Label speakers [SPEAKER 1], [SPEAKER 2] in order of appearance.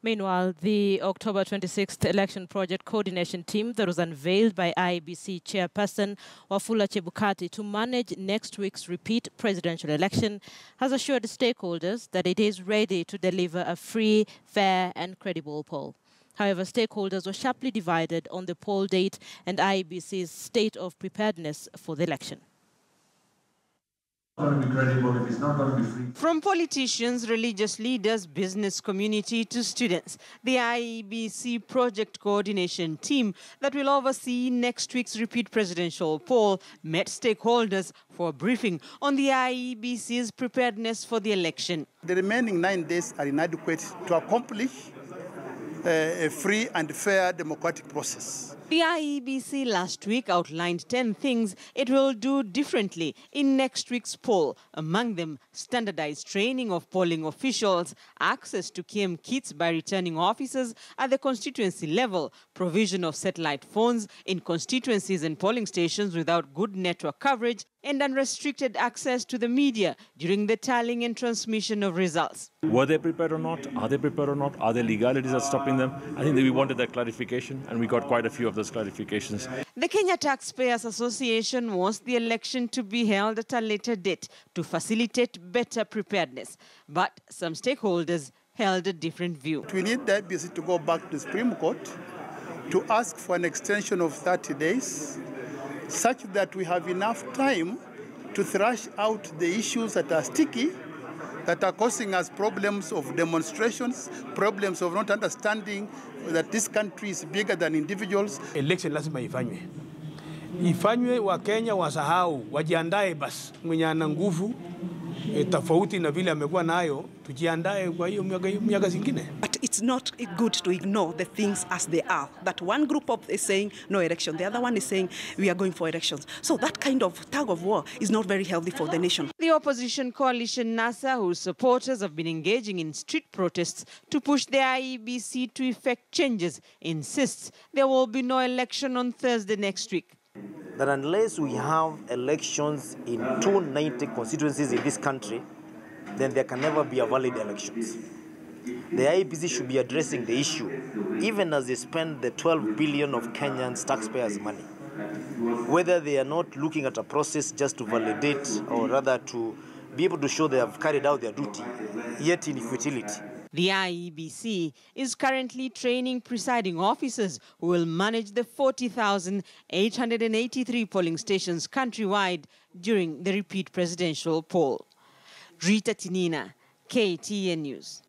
[SPEAKER 1] Meanwhile, the October 26th election project coordination team that was unveiled by IEBC chairperson Wafula Chebukati to manage next week's repeat presidential election has assured stakeholders that it is ready to deliver a free, fair and credible poll. However, stakeholders were sharply divided on the poll date and IEBC's state of preparedness for the election.
[SPEAKER 2] From politicians, religious leaders, business community to students, the IEBC project coordination team that will oversee next week's repeat presidential poll met stakeholders for a briefing on the IEBC's preparedness for the election.
[SPEAKER 3] The remaining 9 days are inadequate to accomplish a free and fair democratic process.
[SPEAKER 2] The IEBC last week outlined 10 things it will do differently in next week's poll. Among them, standardized training of polling officials, access to KM kits by returning officers at the constituency level, provision of satellite phones in constituencies and polling stations without good network coverage, and unrestricted access to the media during the tallying and transmission of results.
[SPEAKER 4] Were they prepared or not? Are they prepared or not? Are there legalities that are stopping them? I think that we wanted that clarification, and we got quite a few of those clarifications.
[SPEAKER 2] The Kenya Taxpayers Association wants the election to be held at a later date to facilitate better preparedness. But some stakeholders held a different view.
[SPEAKER 3] We need the IEBC to go back to the Supreme Court to ask for an extension of 30 days, such that we have enough time to thrash out the issues that are sticky, that are causing us problems of demonstrations, problems of not understanding that this country is bigger than individuals.
[SPEAKER 5] Election lazima ifanywe. Ifanywe, wa Kenya wasahau, wajiandae basi. Mwenye ana nguvu tofauti na vile amekuwa nayo, tujiandae kwa hiyo miaka zingine.
[SPEAKER 6] But it's not good to ignore the things as they are. That one group is saying no election, the other one is saying we are going for elections. So that kind of tug of war is not very healthy for the nation.
[SPEAKER 2] The opposition coalition NASA, whose supporters have been engaging in street protests to push the IEBC to effect changes, insists there will be no election on Thursday next week.
[SPEAKER 7] That unless we have elections in 290 constituencies in this country, then there can never be a valid elections. The IEBC should be addressing the issue, even as they spend the 12 billion of Kenyans taxpayers' money. Whether they are not looking at a process just to validate, or rather to be able to show they have carried out their duty, yet in futility.
[SPEAKER 2] The IEBC is currently training presiding officers who will manage the 40,883 polling stations countrywide during the repeat presidential poll. Rita Tinina, KTN News.